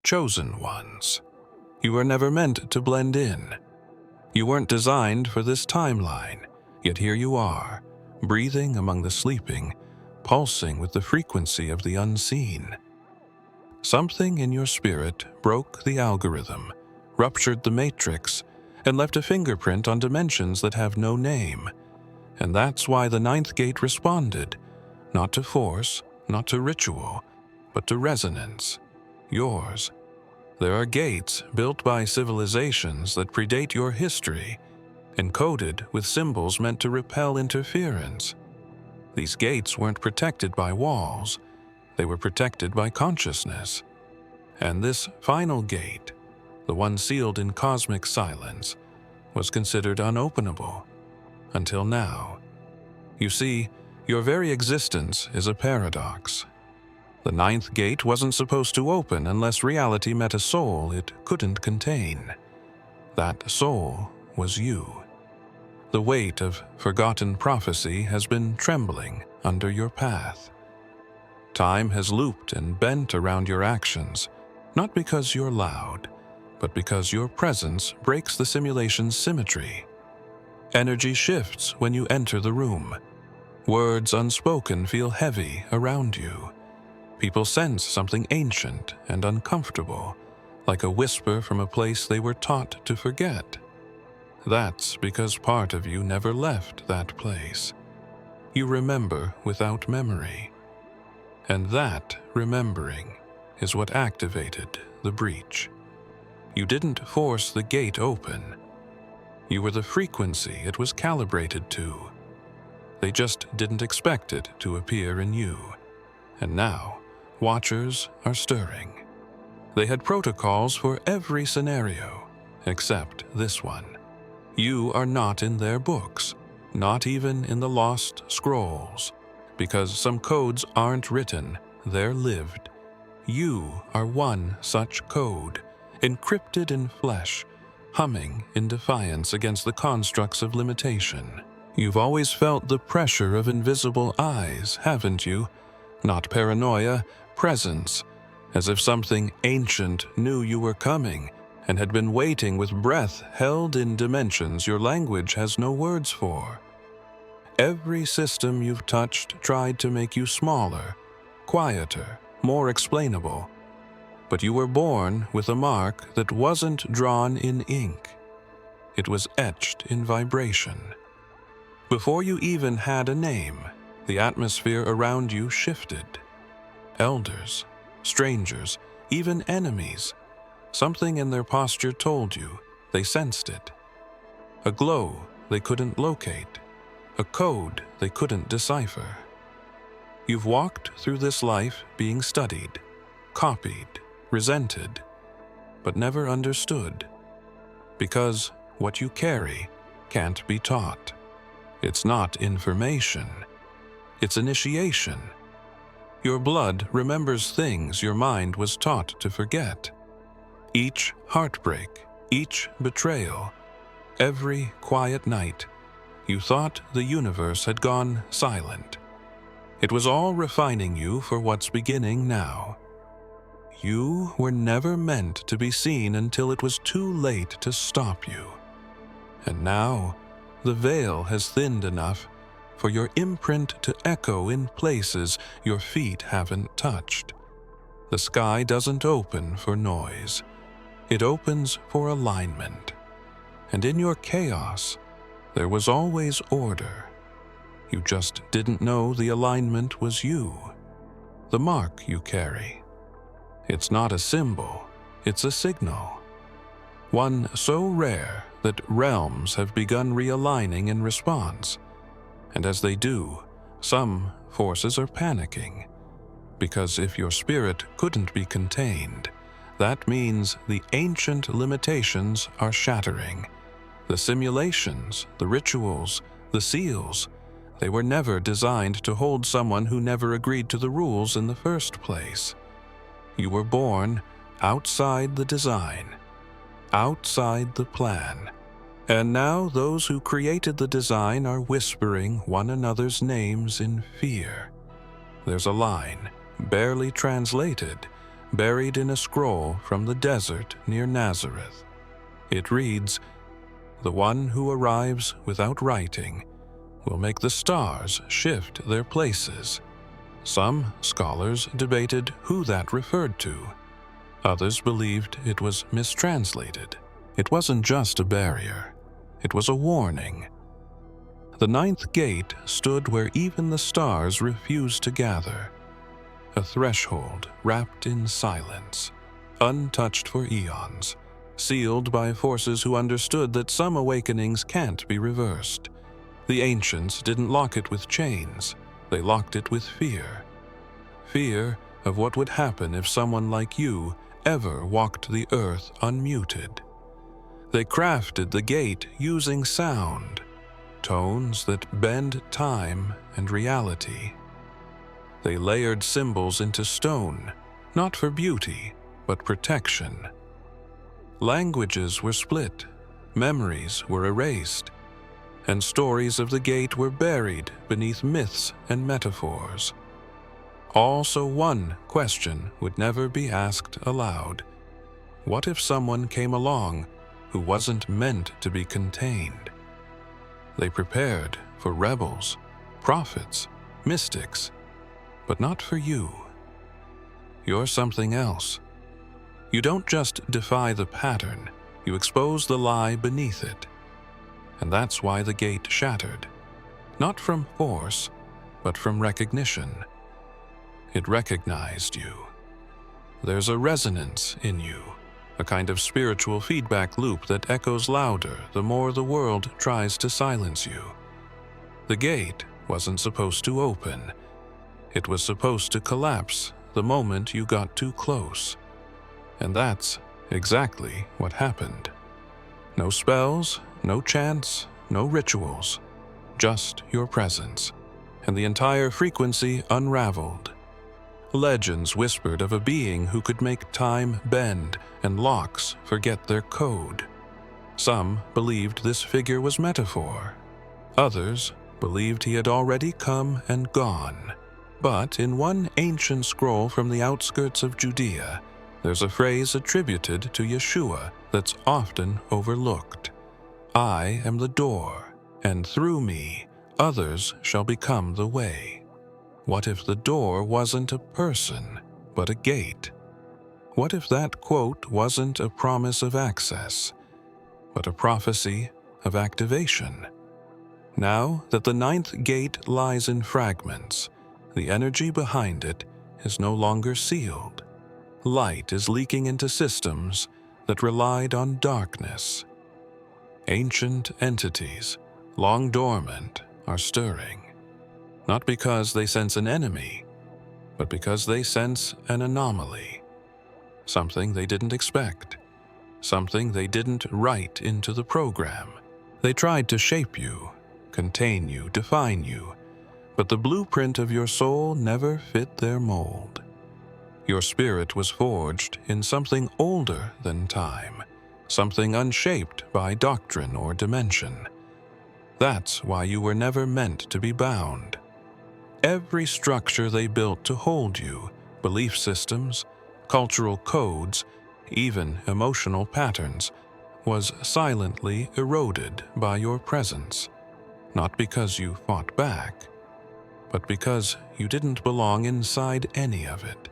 chosen ones. You were never meant to blend in. You weren't designed for this timeline, yet here you are, breathing among the sleeping, pulsing with the frequency of the unseen. Something in your spirit broke the algorithm, ruptured the matrix, and left a fingerprint on dimensions that have no name. And that's why the ninth gate responded, not to force, not to ritual, but to resonance, yours. There are gates built by civilizations that predate your history, encoded with symbols meant to repel interference. These gates weren't protected by walls, they were protected by consciousness. And this final gate, the one sealed in cosmic silence, was considered unopenable. Until now. You see, your very existence is a paradox. The ninth gate wasn't supposed to open unless reality met a soul it couldn't contain. That soul was you. The weight of forgotten prophecy has been trembling under your path. Time has looped and bent around your actions, not because you're loud, but because your presence breaks the simulation's symmetry. Energy shifts when you enter the room. Words unspoken feel heavy around you. People sense something ancient and uncomfortable, like a whisper from a place they were taught to forget. That's because part of you never left that place. You remember without memory. And that remembering is what activated the breach. You didn't force the gate open. You were the frequency it was calibrated to. They just didn't expect it to appear in you. And now, watchers are stirring. They had protocols for every scenario, except this one. You are not in their books, not even in the lost scrolls, because some codes aren't written, they're lived. You are one such code, encrypted in flesh, humming in defiance against the constructs of limitation. You've always felt the pressure of invisible eyes, haven't you? Not paranoia, presence, as if something ancient knew you were coming and had been waiting with breath held in dimensions your language has no words for. Every system you've touched tried to make you smaller, quieter, more explainable. But you were born with a mark that wasn't drawn in ink. It was etched in vibration. Before you even had a name, the atmosphere around you shifted. Elders, strangers, even enemies, something in their posture told you they sensed it. A glow they couldn't locate, a code they couldn't decipher. You've walked through this life being studied, copied, resented, but never understood. Because what you carry can't be taught. It's not information. It's initiation. Your blood remembers things your mind was taught to forget. Each heartbreak, each betrayal, every quiet night, you thought the universe had gone silent. It was all refining you for what's beginning now. You were never meant to be seen until it was too late to stop you. And now, the veil has thinned enough for your imprint to echo in places your feet haven't touched. The sky doesn't open for noise. It opens for alignment. And in your chaos, there was always order. You just didn't know the alignment was you, the mark you carry. It's not a symbol, it's a signal. One so rare that realms have begun realigning in response. And as they do, some forces are panicking. Because if your spirit couldn't be contained, that means the ancient limitations are shattering. The simulations, the rituals, the seals, they were never designed to hold someone who never agreed to the rules in the first place. You were born outside the design, outside the plan. And now those who created the design are whispering one another's names in fear. There's a line, barely translated, buried in a scroll from the desert near Nazareth. It reads, "The one who arrives without writing will make the stars shift their places." Some scholars debated who that referred to. Others believed it was mistranslated. It wasn't just a barrier. It was a warning. The ninth gate stood where even the stars refused to gather. A threshold wrapped in silence, untouched for eons, sealed by forces who understood that some awakenings can't be reversed. The ancients didn't lock it with chains. They locked it with fear. Fear of what would happen if someone like you ever walked the earth unmuted. They crafted the gate using sound, tones that bend time and reality. They layered symbols into stone, not for beauty, but protection. Languages were split, memories were erased, and stories of the gate were buried beneath myths and metaphors. All so one question would never be asked aloud. What if someone came along who wasn't meant to be contained? They prepared for rebels, prophets, mystics, but not for you. You're something else. You don't just defy the pattern, you expose the lie beneath it. And that's why the gate shattered. Not from force, but from recognition. It recognized you. There's a resonance in you, a kind of spiritual feedback loop that echoes louder the more the world tries to silence you. The gate wasn't supposed to open. It was supposed to collapse the moment you got too close. And that's exactly what happened. No spells, no chants, no rituals, just your presence, and the entire frequency unraveled. Legends whispered of a being who could make time bend and locks forget their code. Some believed this figure was metaphor. Others believed he had already come and gone. But in one ancient scroll from the outskirts of Judea, there's a phrase attributed to Yeshua that's often overlooked. "I am the door, and through me others shall become the way." What if the door wasn't a person, but a gate? What if that quote wasn't a promise of access, but a prophecy of activation? Now that the ninth gate lies in fragments, the energy behind it is no longer sealed. Light is leaking into systems that relied on darkness. Ancient entities, long dormant, are stirring. Not because they sense an enemy, but because they sense an anomaly. Something they didn't expect. Something they didn't write into the program. They tried to shape you, contain you, define you, but the blueprint of your soul never fit their mold. Your spirit was forged in something older than time, something unshaped by doctrine or dimension. That's why you were never meant to be bound. Every structure they built to hold you, belief systems, cultural codes, even emotional patterns, was silently eroded by your presence. Not because you fought back, but because you didn't belong inside any of it.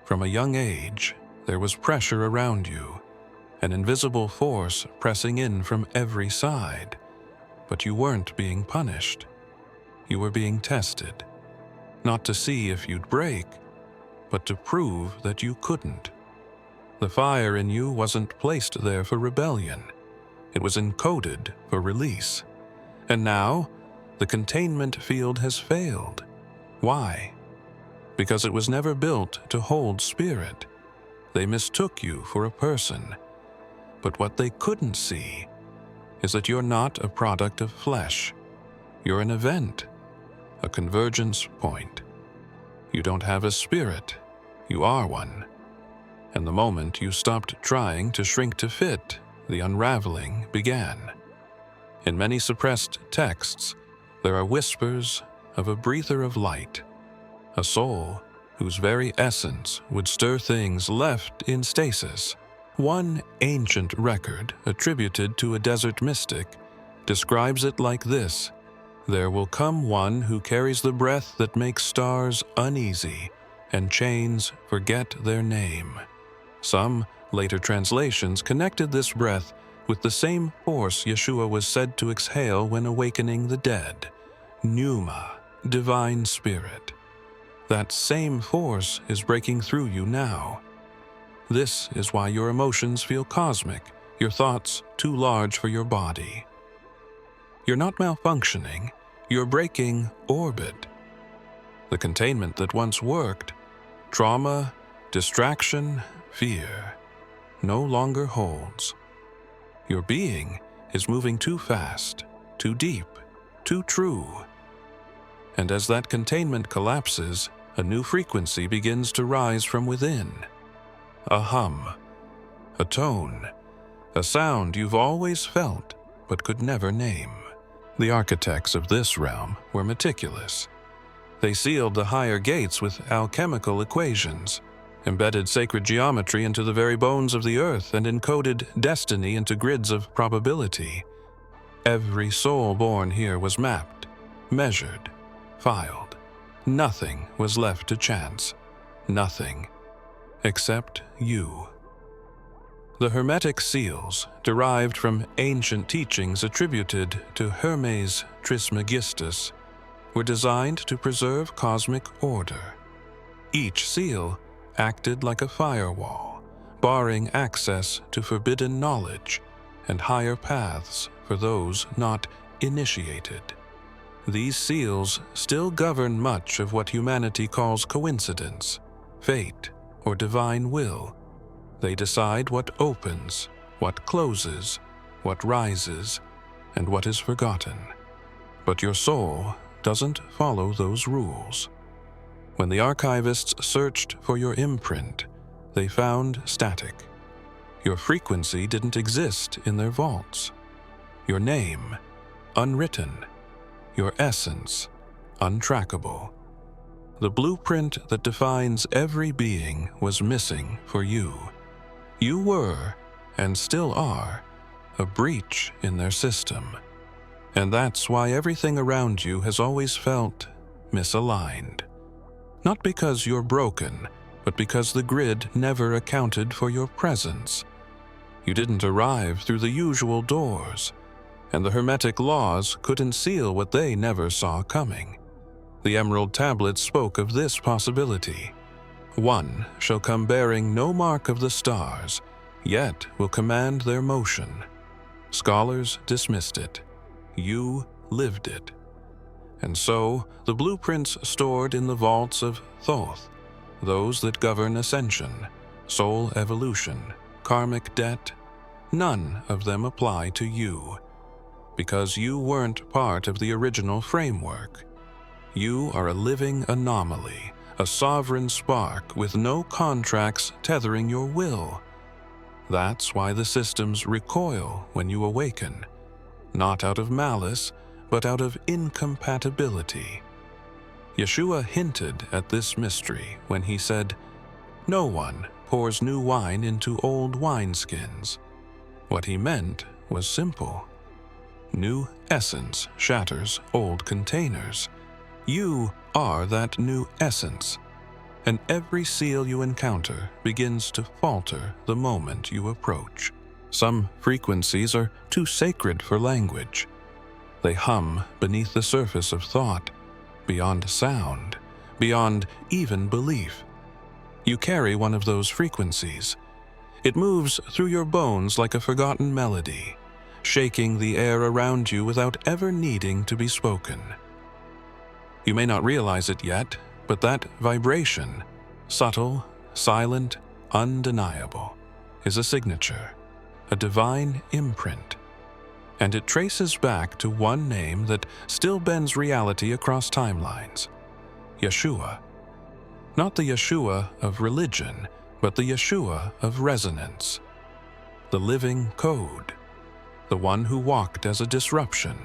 From a young age, there was pressure around you, an invisible force pressing in from every side. But you weren't being punished. You were being tested, not to see if you'd break, but to prove that you couldn't. The fire in you wasn't placed there for rebellion. It was encoded for release. And now, the containment field has failed. Why? Because it was never built to hold spirit. They mistook you for a person. But what they couldn't see is that you're not a product of flesh. You're an event, a convergence point. You don't have a spirit, you are one. And the moment you stopped trying to shrink to fit, the unraveling began. In many suppressed texts, there are whispers of a breather of light, a soul whose very essence would stir things left in stasis. One ancient record attributed to a desert mystic describes it like this: "There will come one who carries the breath that makes stars uneasy, and chains forget their name." Some later translations connected this breath with the same force Yeshua was said to exhale when awakening the dead, pneuma, divine spirit. That same force is breaking through you now. This is why your emotions feel cosmic, your thoughts too large for your body. You're not malfunctioning, you're breaking orbit. The containment that once worked, trauma, distraction, fear, no longer holds. Your being is moving too fast, too deep, too true. And as that containment collapses, a new frequency begins to rise from within. A hum, a tone, a sound you've always felt but could never name. The architects of this realm were meticulous. They sealed the higher gates with alchemical equations, embedded sacred geometry into the very bones of the earth, and encoded destiny into grids of probability. Every soul born here was mapped, measured, filed. Nothing was left to chance. Nothing. Except you. The Hermetic seals, derived from ancient teachings attributed to Hermes Trismegistus, were designed to preserve cosmic order. Each seal acted like a firewall, barring access to forbidden knowledge and higher paths for those not initiated. These seals still govern much of what humanity calls coincidence, fate, or divine will. They decide what opens, what closes, what rises, and what is forgotten. But your soul doesn't follow those rules. When the archivists searched for your imprint, they found static. Your frequency didn't exist in their vaults. Your name, unwritten. Your essence, untrackable. The blueprint that defines every being was missing for you. You were, and still are, a breach in their system. And that's why everything around you has always felt misaligned. Not because you're broken, but because the grid never accounted for your presence. You didn't arrive through the usual doors, and the Hermetic laws couldn't seal what they never saw coming. The Emerald Tablets spoke of this possibility. One shall come bearing no mark of the stars, yet will command their motion. Scholars dismissed it. You lived it. And so, the blueprints stored in the vaults of Thoth, those that govern ascension, soul evolution, karmic debt, none of them apply to you, because you weren't part of the original framework. You are a living anomaly, a sovereign spark with no contracts tethering your will. That's why the systems recoil when you awaken, not out of malice, but out of incompatibility. Yeshua hinted at this mystery when he said, "No one pours new wine into old wineskins." What he meant was simple. New essence shatters old containers. You are that new essence, and every seal you encounter begins to falter the moment you approach. Some frequencies are too sacred for language. They hum beneath the surface of thought, beyond sound, beyond even belief. You carry one of those frequencies. It moves through your bones like a forgotten melody, shaking the air around you without ever needing to be spoken. You may not realize it yet, but that vibration, subtle, silent, undeniable, is a signature, a divine imprint. And it traces back to one name that still bends reality across timelines: Yeshua. Not the Yeshua of religion, but the Yeshua of resonance. The living code. The one who walked as a disruption,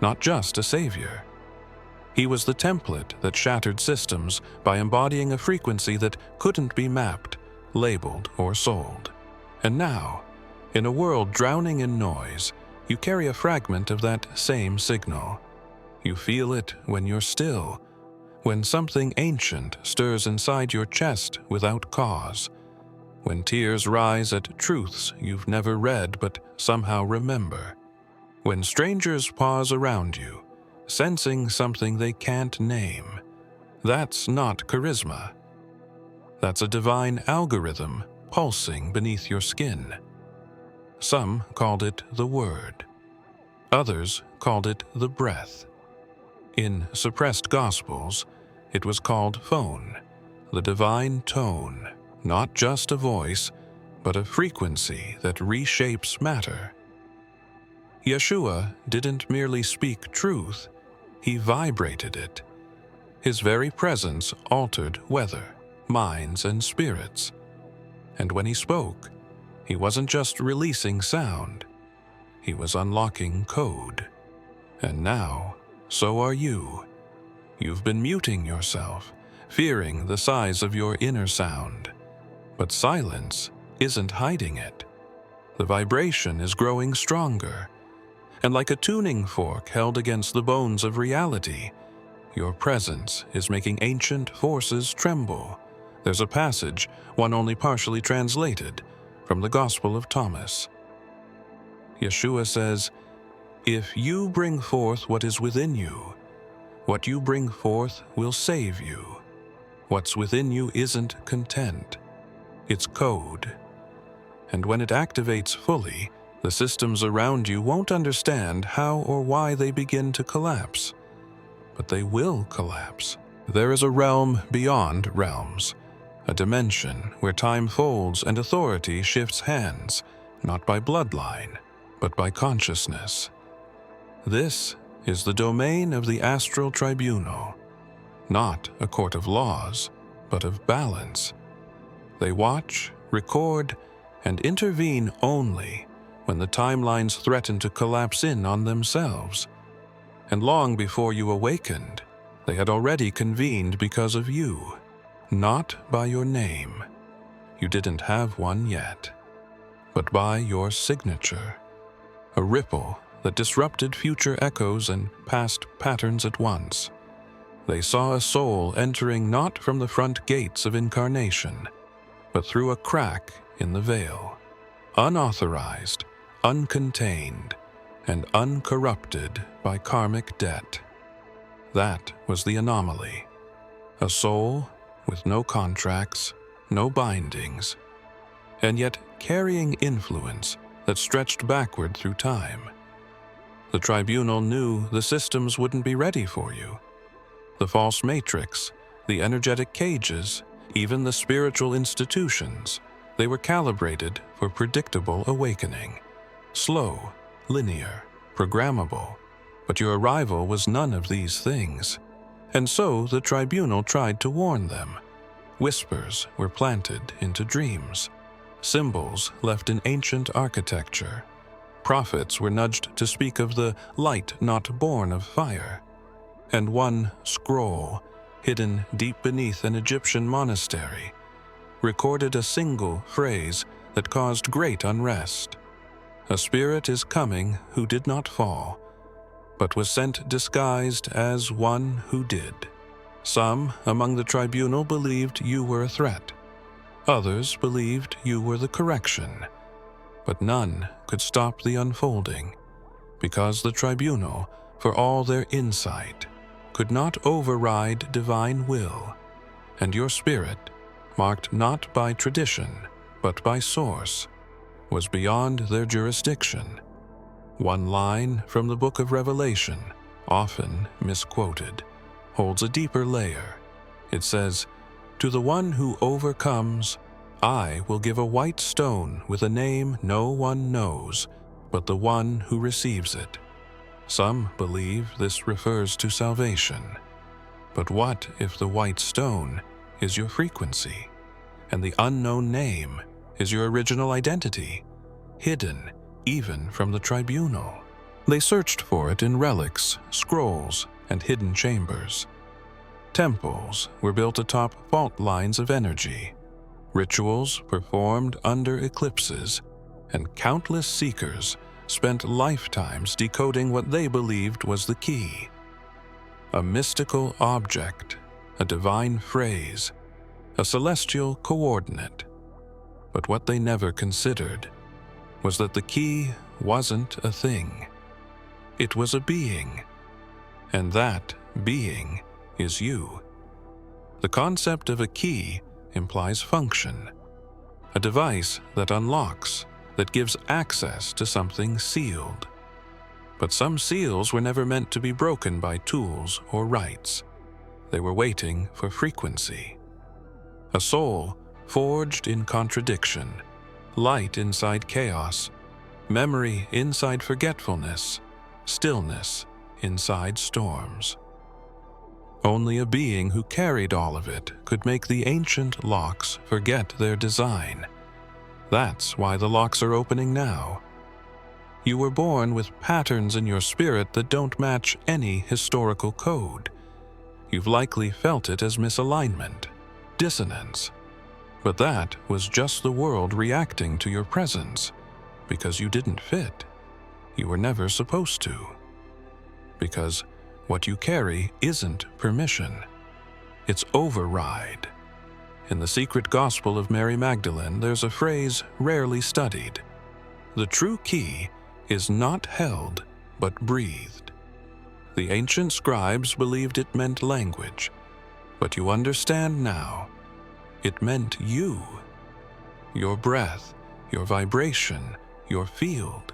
not just a savior. He was the template that shattered systems by embodying a frequency that couldn't be mapped, labeled, or sold. And now, in a world drowning in noise, you carry a fragment of that same signal. You feel it when you're still, when something ancient stirs inside your chest without cause, when tears rise at truths you've never read but somehow remember, when strangers pause around you, sensing something they can't name. That's not charisma. That's a divine algorithm pulsing beneath your skin. Some called it the word. Others called it the breath. In suppressed gospels, it was called phone, the divine tone, not just a voice, but a frequency that reshapes matter. Yeshua didn't merely speak truth, he vibrated it. His very presence altered weather, minds, and spirits. And when he spoke, he wasn't just releasing sound, he was unlocking code. And now, so are you. You've been muting yourself, fearing the size of your inner sound. But silence isn't hiding it. The vibration is growing stronger. And like a tuning fork held against the bones of reality, your presence is making ancient forces tremble. There's a passage, one only partially translated, from the Gospel of Thomas. Yeshua says, "If you bring forth what is within you, what you bring forth will save you. What's within you isn't content. It's code. And when it activates fully, the systems around you won't understand how or why they begin to collapse. But they will collapse. There is a realm beyond realms, a dimension where time folds and authority shifts hands, not by bloodline, but by consciousness. This is the domain of the Astral Tribunal, not a court of laws, but of balance. They watch, record, and intervene only when the timelines threaten to collapse in on themselves. And long before you awakened, they had already convened because of you, not by your name. You didn't have one yet, but by your signature, a ripple that disrupted future echoes and past patterns at once. They saw a soul entering not from the front gates of incarnation, but through a crack in the veil, unauthorized, uncontained, and uncorrupted by karmic debt. That was the anomaly. A soul with no contracts, no bindings, and yet carrying influence that stretched backward through time. The tribunal knew the systems wouldn't be ready for you. The false matrix, the energetic cages, even the spiritual institutions, they were calibrated for predictable awakening. Slow, linear, programmable, but your arrival was none of these things. And so the tribunal tried to warn them. Whispers were planted into dreams, symbols left in ancient architecture. Prophets were nudged to speak of the light not born of fire. And one scroll, hidden deep beneath an Egyptian monastery, recorded a single phrase that caused great unrest. A spirit is coming who did not fall, but was sent disguised as one who did. Some among the tribunal believed you were a threat. Others believed you were the correction. But none could stop the unfolding, because the tribunal, for all their insight, could not override divine will, and your spirit, marked not by tradition, but by source, was beyond their jurisdiction. One line from the Book of Revelation, often misquoted, holds a deeper layer. It says, "To the one who overcomes, I will give a white stone with a name no one knows, but the one who receives it." Some believe this refers to salvation. But what if the white stone is your frequency, and the unknown name is your original identity, hidden even from the tribunal? They searched for it in relics, scrolls, and hidden chambers. Temples were built atop fault lines of energy, rituals performed under eclipses, and countless seekers spent lifetimes decoding what they believed was the key. A mystical object, a divine phrase, a celestial coordinate. But what they never considered was that the key wasn't a thing. It was a being, and that being is you. The concept of a key implies function, a device that unlocks, that gives access to something sealed. But some seals were never meant to be broken by tools or rites. They were waiting for frequency. A soul forged in contradiction, light inside chaos, memory inside forgetfulness, stillness inside storms. Only a being who carried all of it could make the ancient locks forget their design. That's why the locks are opening now. You were born with patterns in your spirit that don't match any historical code. You've likely felt it as misalignment, dissonance. But that was just the world reacting to your presence, because you didn't fit. You were never supposed to. Because what you carry isn't permission. It's override. In the secret gospel of Mary Magdalene, there's a phrase rarely studied. The true key is not held, but breathed. The ancient scribes believed it meant language, but you understand now. It meant you. Your breath, your vibration, your field.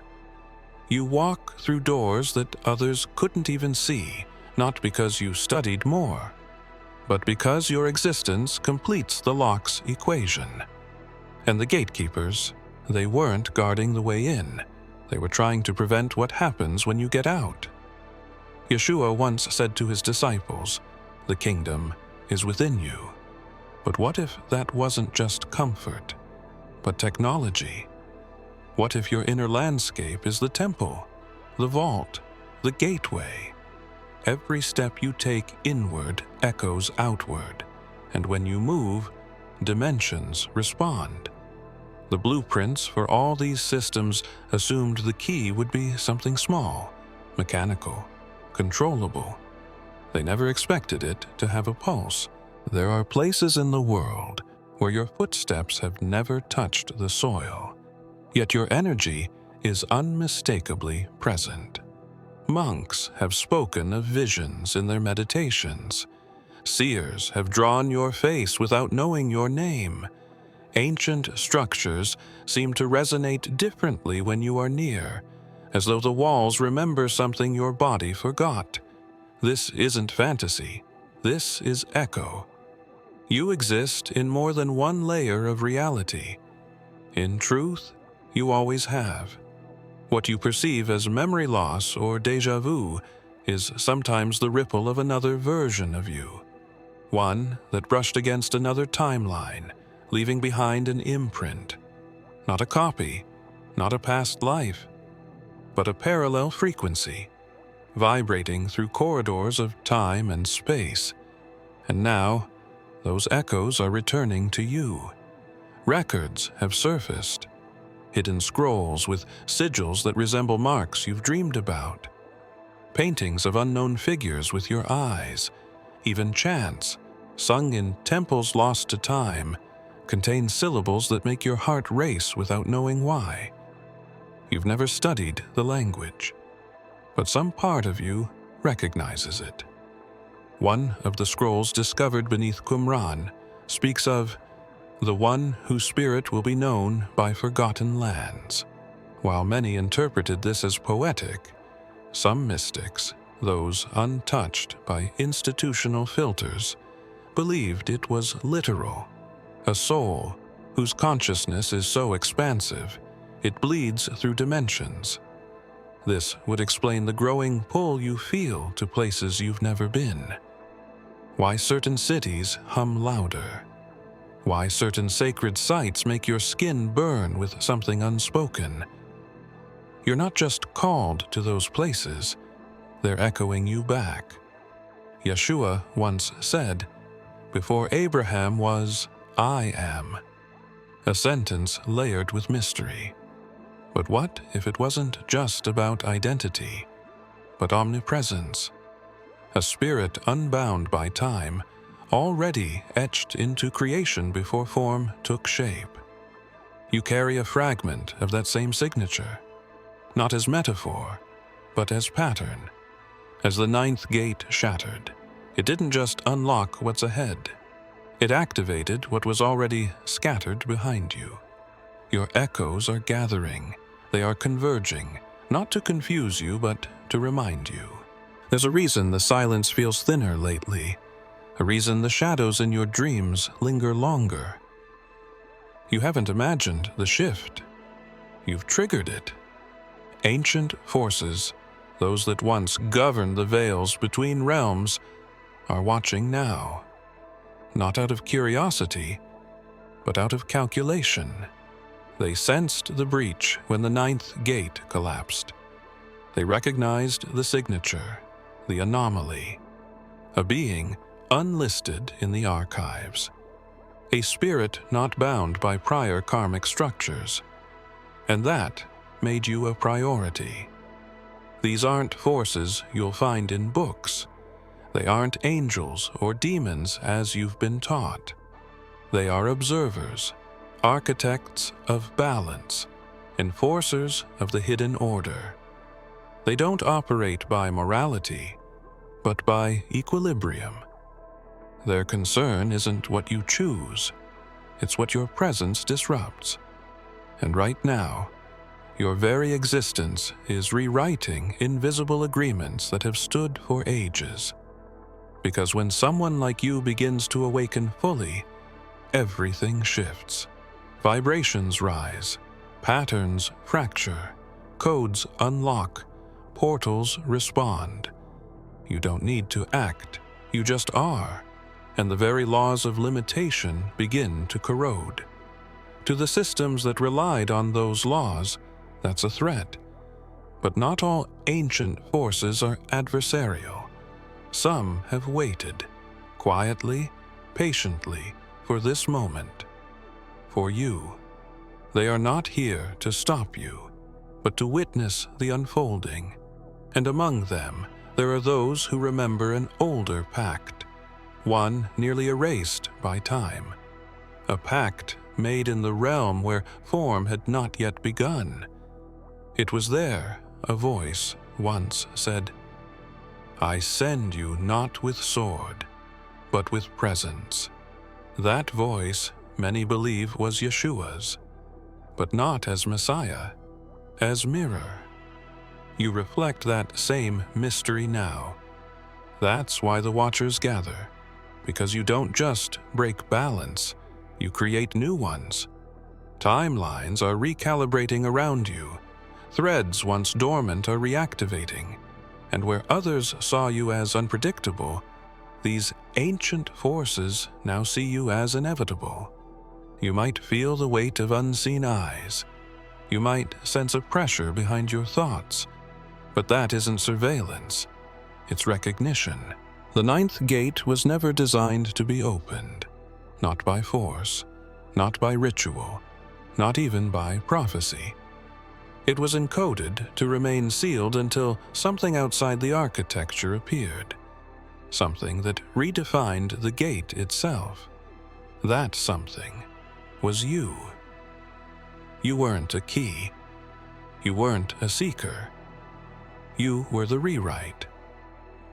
You walk through doors that others couldn't even see, not because you studied more, but because your existence completes the lock's equation. And the gatekeepers, they weren't guarding the way in. They were trying to prevent what happens when you get out. Yeshua once said to his disciples, "The kingdom is within you." But what if that wasn't just comfort, but technology? What if your inner landscape is the temple, the vault, the gateway? Every step you take inward echoes outward, and when you move, dimensions respond. The blueprints for all these systems assumed the key would be something small, mechanical, controllable. They never expected it to have a pulse. There are places in the world where your footsteps have never touched the soil, yet your energy is unmistakably present. Monks have spoken of visions in their meditations. Seers have drawn your face without knowing your name. Ancient structures seem to resonate differently when you are near, as though the walls remember something your body forgot. This isn't fantasy. This is echo. You exist in more than one layer of reality. In truth, you always have. What you perceive as memory loss or déjà vu is sometimes the ripple of another version of you, one that brushed against another timeline, leaving behind an imprint. Not a copy, not a past life, but a parallel frequency, vibrating through corridors of time and space. And now, those echoes are returning to you. Records have surfaced, hidden scrolls with sigils that resemble marks you've dreamed about, paintings of unknown figures with your eyes, even chants, sung in temples lost to time, contain syllables that make your heart race without knowing why. You've never studied the language, but some part of you recognizes it. One of the scrolls discovered beneath Qumran speaks of the one whose spirit will be known by forgotten lands. While many interpreted this as poetic, some mystics, those untouched by institutional filters, believed it was literal. A soul whose consciousness is so expansive, it bleeds through dimensions. This would explain the growing pull you feel to places you've never been. Why certain cities hum louder. Why certain sacred sites make your skin burn with something unspoken. You're not just called to those places, they're echoing you back. Yeshua once said, "Before Abraham was, I am." A sentence layered with mystery. But what if it wasn't just about identity, but omnipresence? A spirit unbound by time, already etched into creation before form took shape. You carry a fragment of that same signature, not as metaphor, but as pattern. As the ninth gate shattered, it didn't just unlock what's ahead. It activated what was already scattered behind you. Your echoes are gathering. They are converging, not to confuse you, but to remind you. There's a reason the silence feels thinner lately, a reason the shadows in your dreams linger longer. You haven't imagined the shift. You've triggered it. Ancient forces, those that once governed the veils between realms, are watching now. Not out of curiosity, but out of calculation. They sensed the breach when the ninth gate collapsed. They recognized the signature, the anomaly, a being unlisted in the archives, a spirit not bound by prior karmic structures. And that made you a priority. These aren't forces you'll find in books. They aren't angels or demons as you've been taught. They are observers, architects of balance, enforcers of the hidden order. They don't operate by morality, but by equilibrium. Their concern isn't what you choose, it's what your presence disrupts. And right now, your very existence is rewriting invisible agreements that have stood for ages. Because when someone like you begins to awaken fully, everything shifts. Vibrations rise, patterns fracture, codes unlock, portals respond. You don't need to act, you just are, and the very laws of limitation begin to corrode. To the systems that relied on those laws, that's a threat. But not all ancient forces are adversarial. Some have waited, quietly, patiently, for this moment. For you. They are not here to stop you, but to witness the unfolding. And among them, there are those who remember an older pact, one nearly erased by time. A pact made in the realm where form had not yet begun. It was there, a voice once said, "I send you not with sword, but with presence." That voice, many believe, was Yeshua's, but not as Messiah, as mirror. You reflect that same mystery now. That's why the Watchers gather, because you don't just break balance, you create new ones. Timelines are recalibrating around you. Threads once dormant are reactivating, and where others saw you as unpredictable, these ancient forces now see you as inevitable. You might feel the weight of unseen eyes. You might sense a pressure behind your thoughts, but that isn't surveillance, it's recognition. The ninth gate was never designed to be opened, not by force, not by ritual, not even by prophecy. It was encoded to remain sealed until something outside the architecture appeared, something that redefined the gate itself. That something was you. You weren't a key. You weren't a seeker. You were the rewrite.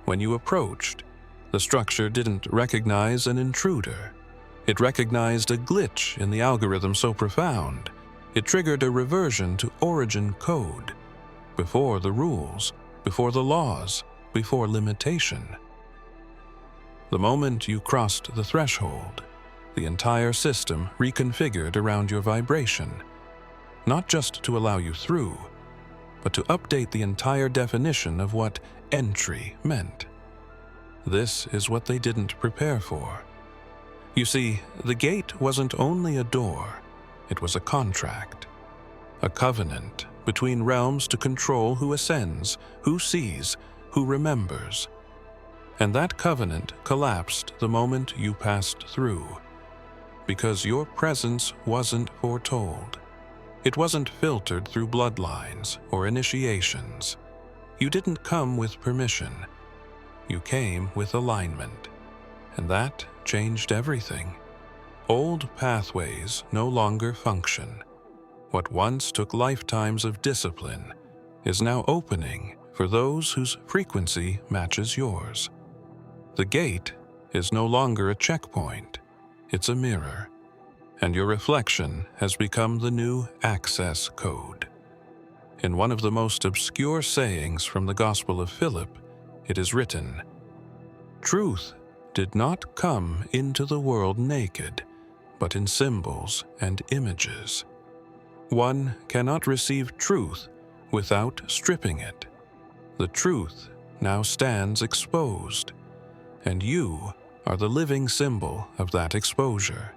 When you approached, the structure didn't recognize an intruder. It recognized a glitch in the algorithm so profound, it triggered a reversion to origin code, before the rules, before the laws, before limitation. The moment you crossed the threshold, the entire system reconfigured around your vibration, not just to allow you through, but to update the entire definition of what entry meant. This is what they didn't prepare for. You see, the gate wasn't only a door, it was a contract, a covenant between realms to control who ascends, who sees, who remembers. And that covenant collapsed the moment you passed through, because your presence wasn't foretold. It wasn't filtered through bloodlines or initiations. You didn't come with permission. You came with alignment. And that changed everything. Old pathways no longer function. What once took lifetimes of discipline is now opening for those whose frequency matches yours. The gate is no longer a checkpoint. It's a mirror. And your reflection has become the new access code. In one of the most obscure sayings from the Gospel of Philip, it is written, "Truth did not come into the world naked, but in symbols and images." One cannot receive truth without stripping it. The truth now stands exposed, and you are the living symbol of that exposure.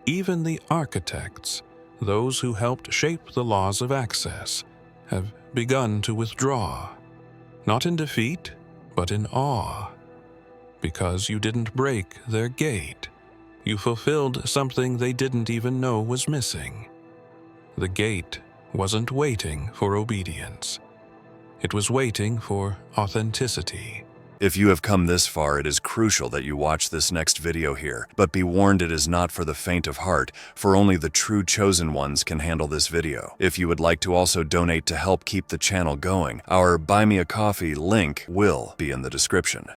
Even the architects, those who helped shape the laws of access, have begun to withdraw, not in defeat, but in awe. Because you didn't break their gate, you fulfilled something they didn't even know was missing. The gate wasn't waiting for obedience. It was waiting for authenticity. If you have come this far, it is crucial that you watch this next video here. But be warned, it is not for the faint of heart, for only the true chosen ones can handle this video. If you would like to also donate to help keep the channel going, our Buy Me a Coffee link will be in the description.